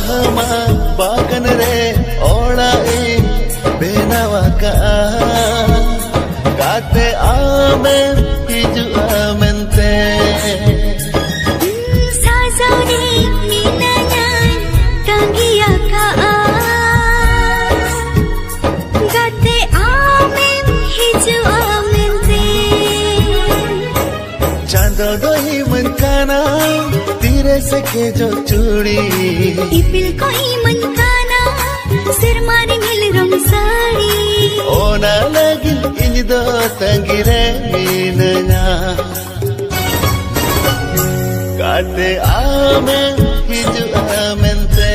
Bahama bagan re olai benawaka kate amen hiju amente Sazauni minanyan tangiaka kate amen hiju amente Chando doi mankana tire seke jo chudi Ipil ko iman kana sirmari mil ramsari Ona lagin injo tangire minanya Kate amen hiju amente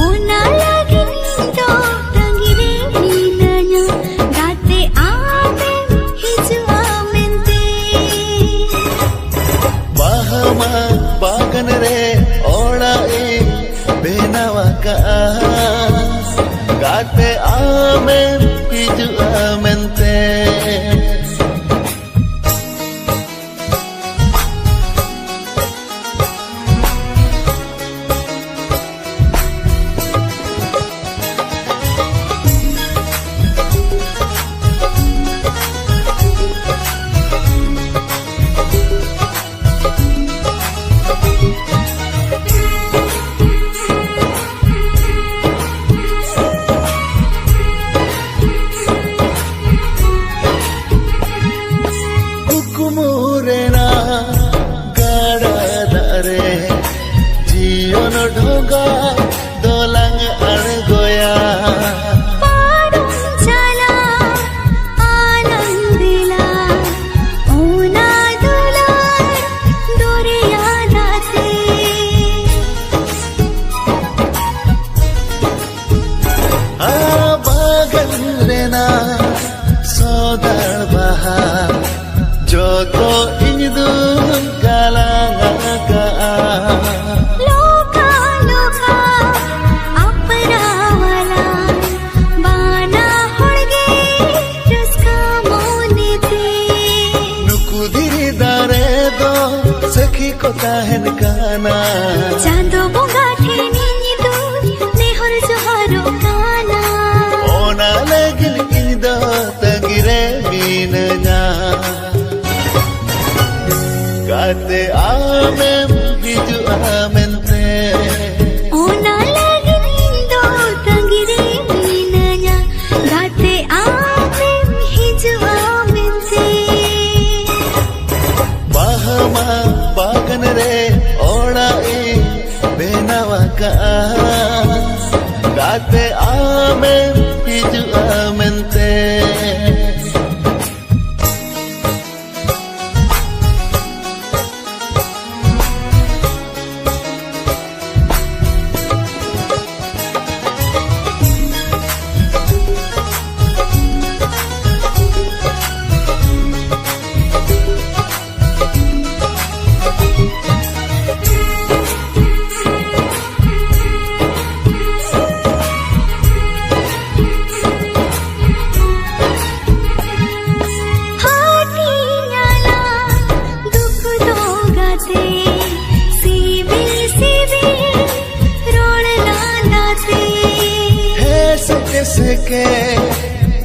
Ona lagi nindo tangire minanya kate amen hiju amente Bahama bagan re olai benawaka kate amen hiju amente Kumurena gadadare jion dhoga dolang argoya Padung chala anandila Ona dular doriya nate bagan rena sodar baha joto indu galanga Loka loka aparawala bana holge ruska monete nuku diri dare do sakhi ko tahen kana Chando bonga theni nidu nehor joharo kana Ona lagin inda tangire minanya Kate amen hiju amente Ona lagi nindo tangire minanya kate amen hiju amente Bahama bagan re olai benawaka kate amen hiju amente Hati nyala dukh dogate sibil sibil rod lalate seke seke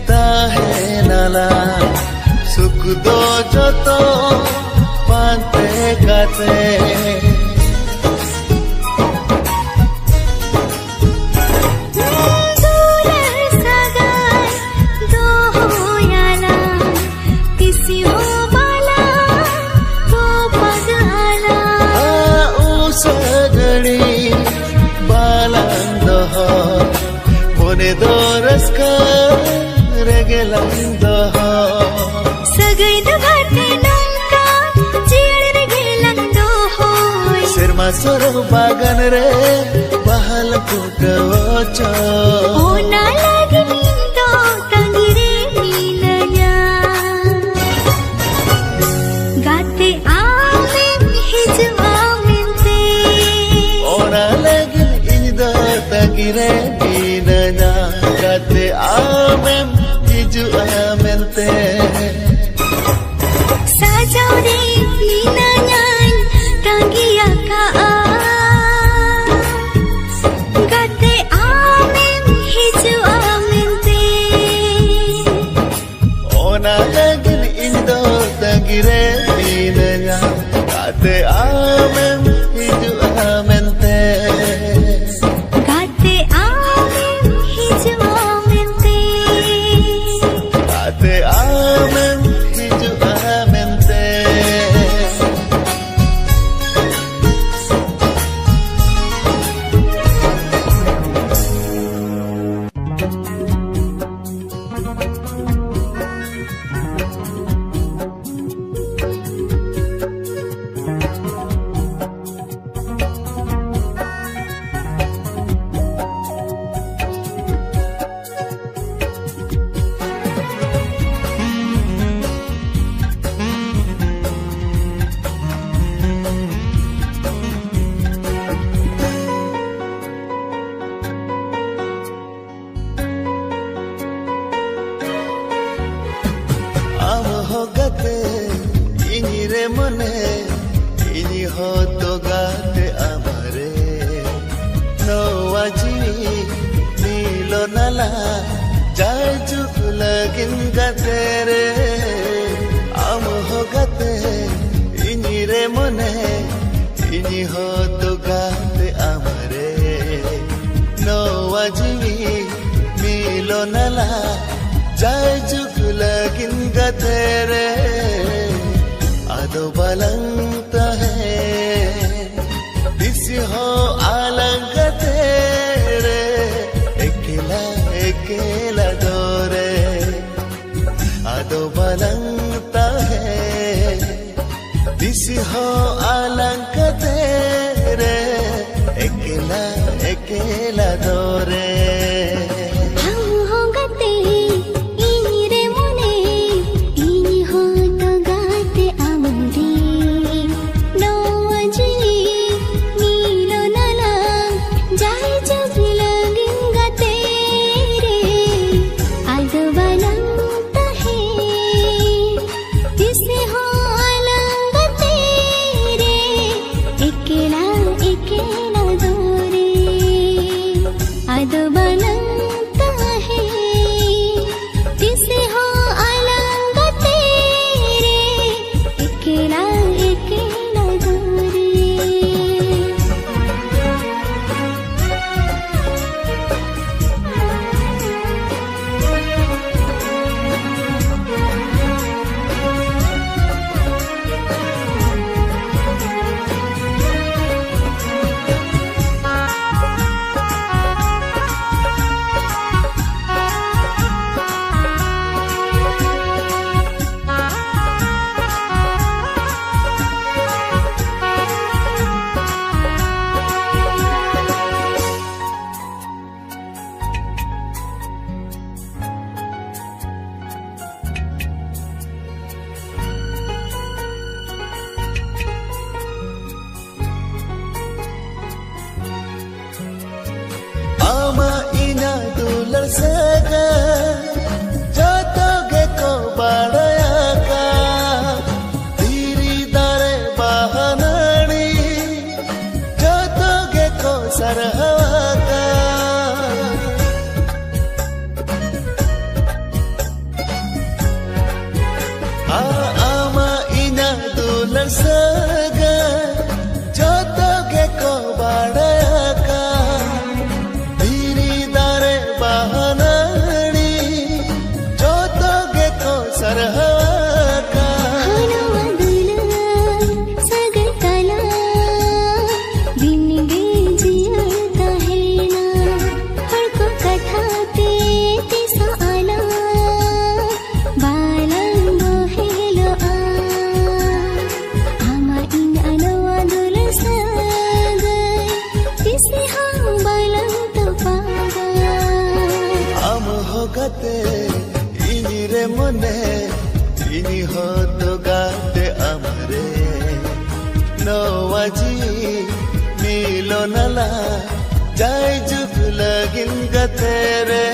tahe nala suk do joto pante kate Dular sagar dohoyala kisi ho bala ko pagala usagadi balando mone doras ka regelando Sagai dagate nangka jiar gelang dohoy serma soro bagan re bahal kudocho Ona lagi nindo tangire minanya kate amen hiju amente Ona lagi inda tangire minanya kate amen hiju amente Sajauri minanyan tangiaka ಹೊತ್ತುಗಾತೆ ಅಮರೆ ನೋವಜಿವಿ ಮಿಲೋನಲ ಜೈ ಜುಗುಲಗಿನ್ ಗತೆರೆ ಅದು ಬಲಂತ ಹೇ DC ಹೋ ಆಲಂಗ तेरे एकेला एकेला दोरे आदो बलंगता है दिसी हो आलंक तेरे एकेला एकेला दोरे जतोगे को बड़का धीरी दारे बहनानी जतोगे को सरहका आमा इना दुलर सगा जतोगे को बड़का गते इनी रे मने इनी हो तो गाते अमरे नोवाजी मिलो नला जाय जुग लगिन गते रे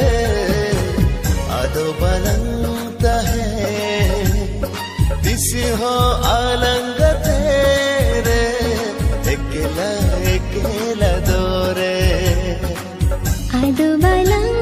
आदो बलंगता है दिसी हो आलंग तेरे एकेला एकेला दोरे आदो बलंग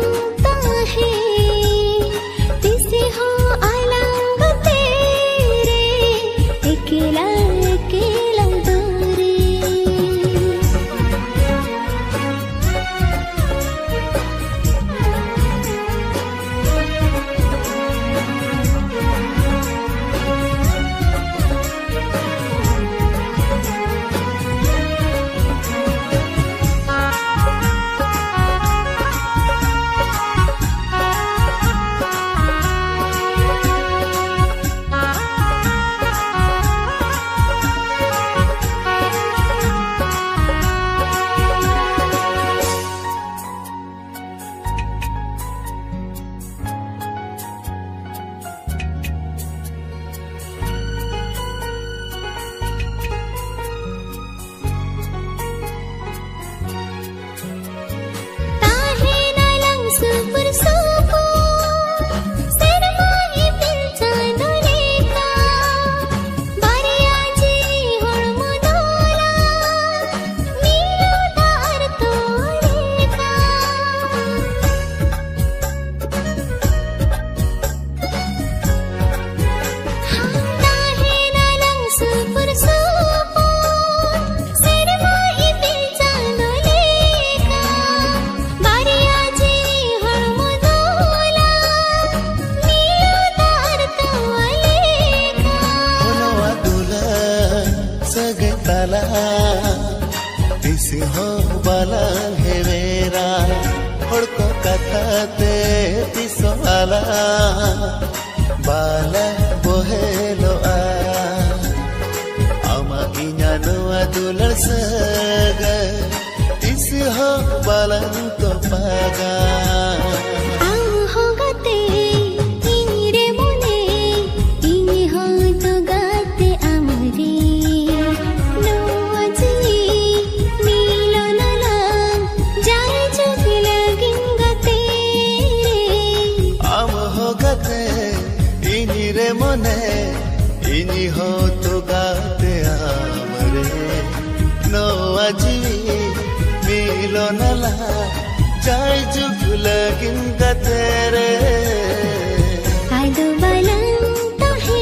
तिस हो बालाल है मेरा हड़ को कथा ते तिस वाला बाला बोहेलो आ ama inya noa dular saga तिस हो बालाल तो पागा इनी हो तो गाते आमरे नो अजीवी मिलो नला चाय जुग लगिन गतेरे आदो बलंग तो है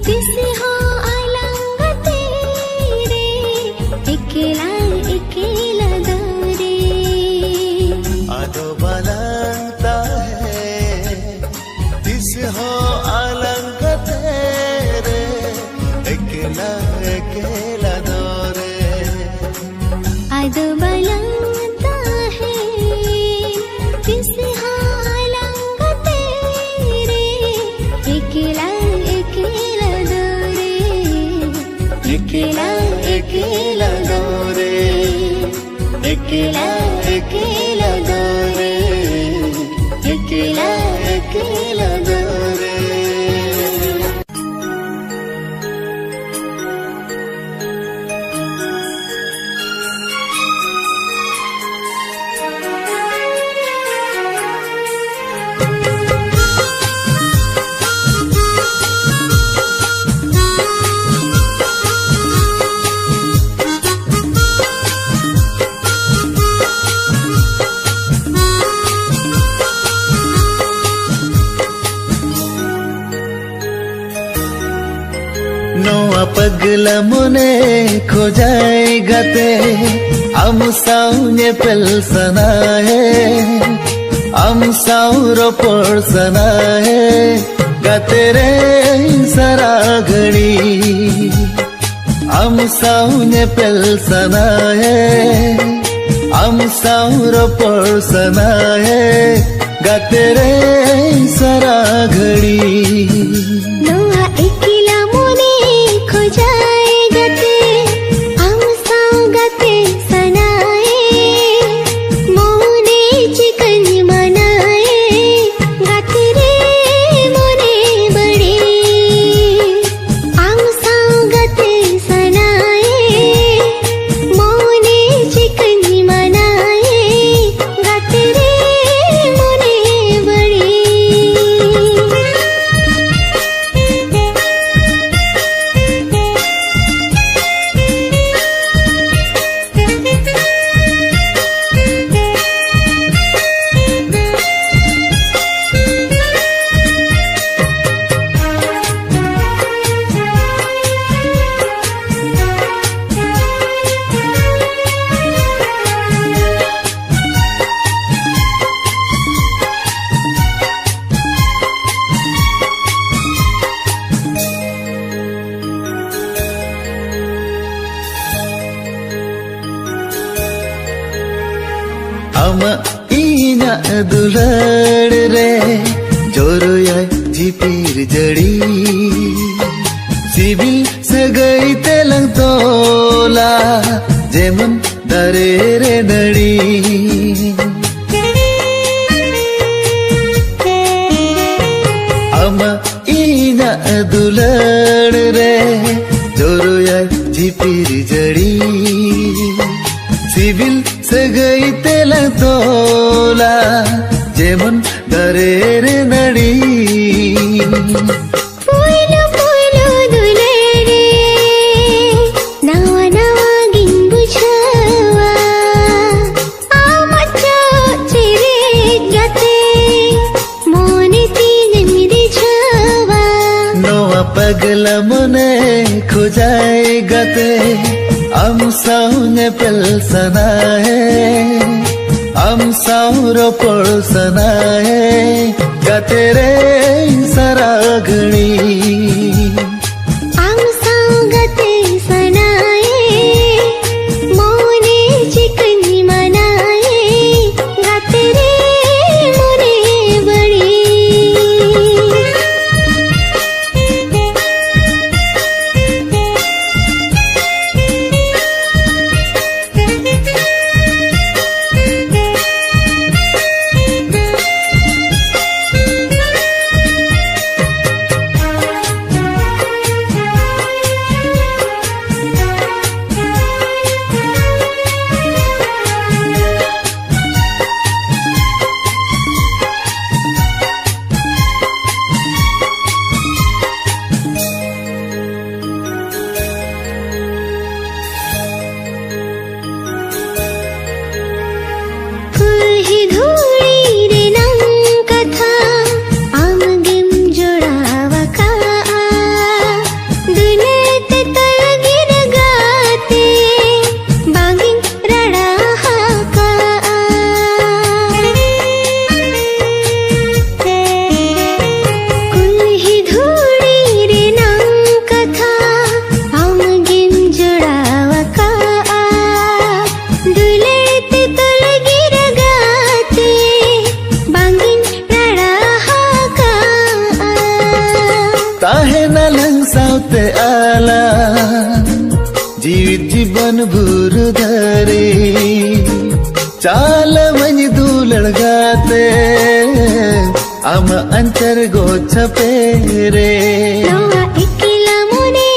तिस हो अलंग तेरे अकेला अकेला दौरे आदो बलंग तो है तिस हो अलंग तेरे अकेला अकेला दौरे आदो बलंगता है तिस हो अलंग तेरे अकेला अकेला दौरे अकेला अकेला दौरे अकेला अकेला दौरे अकेला अकेला दौरे नोआ पगला मुने खो जाएगा ते हम साउने पल सनाए हम साउरो पर सनाए गाते रे सारा घड़ी हम साउने पल सनाए हम साउरो पर सनाए गाते रे सारा घड़ी ama inya dulad re joroyai jipir jadi sibil sagai telang tola jemun dare re nadi ama inya dulad re joroyai jipir jadi सिविल सगई तेला तोला जेमन दरेर नड़ी पोइलो पोइलो दुले रे नवा नवा गिंबु छवा आमचो चिरे गते मोने तीन मिरे छवा नोआ पगला मने खोजाए गते हम साउने पल सनाए हम साउरो पर सनाए गाते रे सारा घड़ी हम साउ गते सनाए बुरु धरे चाल मनी दुलड़ गाते आम अंतर गो छपेरे नवा इकिला मोने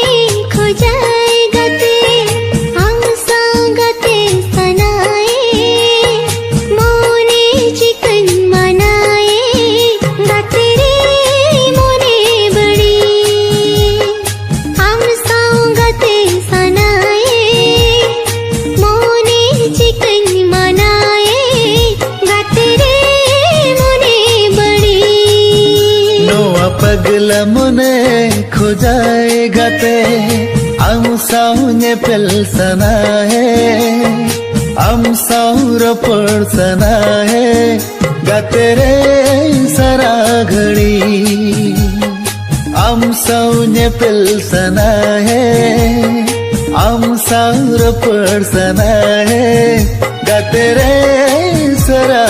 खोजाए गते हम संगते सनाए मोने चिकन मनाए गते रे मोने बड़ी हम संगते सनाए मोने चिकन मनाए गते रे मोने बड़ी नोआ पगला मोने खोजाए गाते आम साउने पेल सना है आम साउर पर सना है गाते रे सारा घड़ी आम साउने पेल सना है आम साउर पर सना है गाते रे सारा